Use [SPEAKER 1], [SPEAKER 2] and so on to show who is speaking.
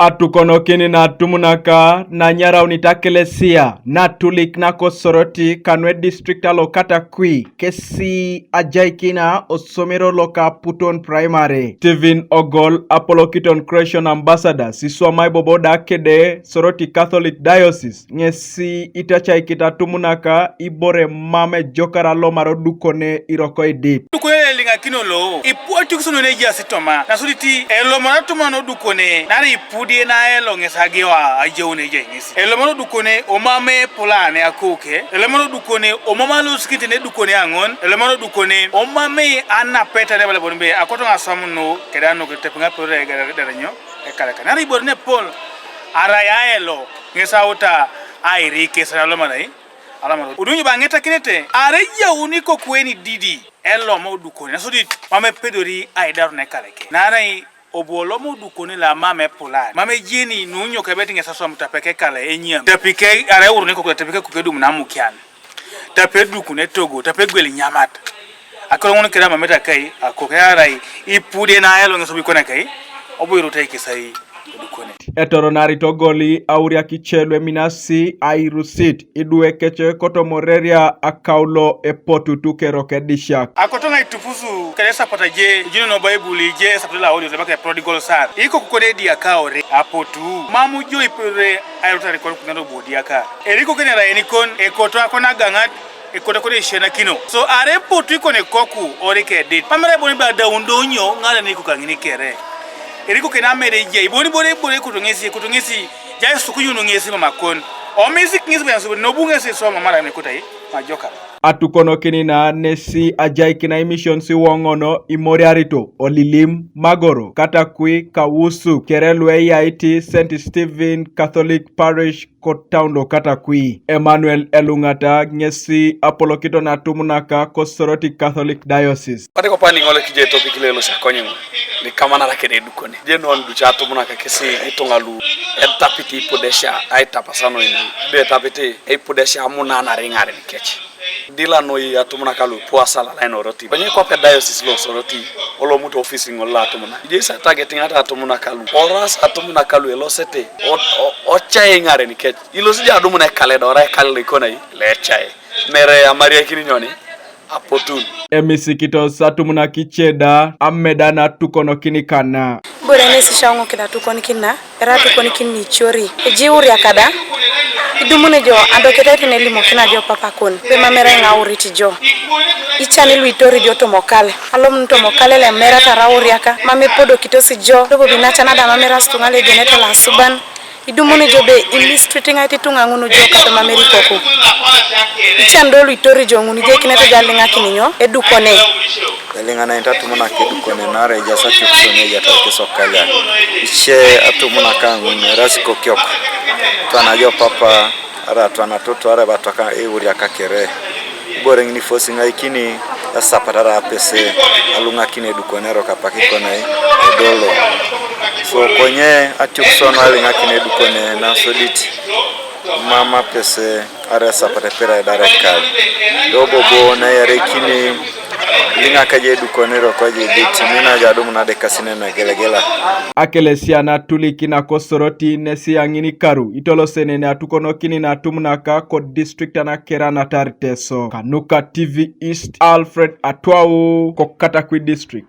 [SPEAKER 1] Atukonokini na Atumunaka na nyara unitakelesia na tulik na kosoroti kanwe district alokata kui kesi ajaikina osomero loka puton primary. Steven Ogol Apolokiton Creation Ambassador siswa maiboboda kede soroti Catholic Diocese ngesi itachaikita Atumunaka ibore mame jokara lomaro Edukone iroko idip.
[SPEAKER 2] Edukone Alinganakin lo ipu atuksono neja sitoma na soliti elomara tumano Edukone nari ipu na elo ngesagewa ajone jengisi elemano Edukone omame polane akoke elemano Edukone omama luskiti ne Edukone angon elemano Edukone omame anna peta ne bale bonbe akoto ngasamuno kedano ketepenga pore garanyo ekala kanari borne pol araya elo ngesauta airike sanaloma nai alama udunyi bangeta kinete areja uniko kweni didi elo mo Edukone nasudi mame pedori aidaru ne kaleke narai obolomo Edukone la mame polane mame jini nunyo kabeti ngesaso mutapeke kala enyam tapike ara urune ko tapike ku kedum na mukyana tape Edukone togo tape gweli nyamata akolo ngono kera mame takai akokarai ipude na yelo ngeso bikona kai oboiro taike sai Edukone
[SPEAKER 1] etoronari togoli auria kichelwe minasi airusit idue keche kotomoreria akaulo epotu tukero kedishak
[SPEAKER 2] akotonga itufuzu kelesa pataje jino no bible je sapela audio zebaka prodigal son iko kukonedi akaore apotu mamu jo ipere ayotari ko kunando bodi aka eriko kenera enikon ekoto akona gangat ekoto ko shena kino so are potu ikone koku orike date pamere boni ba daundonyo ngala ni kukangini kere eriko kena mereje iboni bore kutungesi jai sukunyuno ngesi makon o music ngesi byanso no bungesi so mama ne kutai majoka
[SPEAKER 1] Atukonokini na nesi ajaikina emission si wongono imoriarito olilim magoro katakui kawusu kerelwe yaiti St. Stephen Catholic Parish kotaundo katakui Emmanuel Elungata ngesi Apolokiton na Atumunaka kosoroti Catholic Diocese
[SPEAKER 3] pate ko pani ngole kije topic lelo sa konyo ni kama na rakene Edukone je non du cha Atumunaka kesi itongalu etapiti podesha aitapasano ini be tapite e podesha amuna na ringare kechi dila noi Atumunaka lu puasala la noroti banye ko pe diocese lo soroti olo muto office ngola Atumuna je sa targeting ata Atumunaka lu oras Atumunaka lu elo sete o chae ngare ni kechi ilo sija Adumuna kale dora kale ko nai le chae mere amaria kini nyoni apotun
[SPEAKER 1] emisikito Atumuna kicheda amedana Atukonokini kana
[SPEAKER 4] borane sishango kida Atukonokina era Atukonokini chori ejiuri akada idumune jo andoketati nelimo kina jo papa kon pe mamera ngauriti jo ichani luitori jo tomokale alom tomokale le mera tarauri aka mame podo kitosi jo dobo binacha nada mamera stungale geneta la suban idumune jo be illustrating ati tunganguno jo kata mameri koko ichando luitori jo nguni je kineta Alinganakin nyo Edukone
[SPEAKER 5] Alinganakin Atumunaka Edukone nare jasa chukune ya takisokala iche Atumunaka nguni rasiko kyoko twana jo papa ara twana toto ara bataka euria kakere bore ngini fosi ngaikini asapatara apese Alinganakin Edukone ro kapaki kona edolo so konye atuksono Alinganakin Edukone na soliti mama pese ara sapatera darekal dobo na yarekini Alinganakin Edukone ro kwaje diti mina jadumu na dekasine na gelegela
[SPEAKER 1] akelesia na tuliki na kosoroti nesi angini karu itolo senene Atukonokini na Atumunaka ko district na kera na tariteso Kanuka TV East Alfred Atwau ko Katakwi district.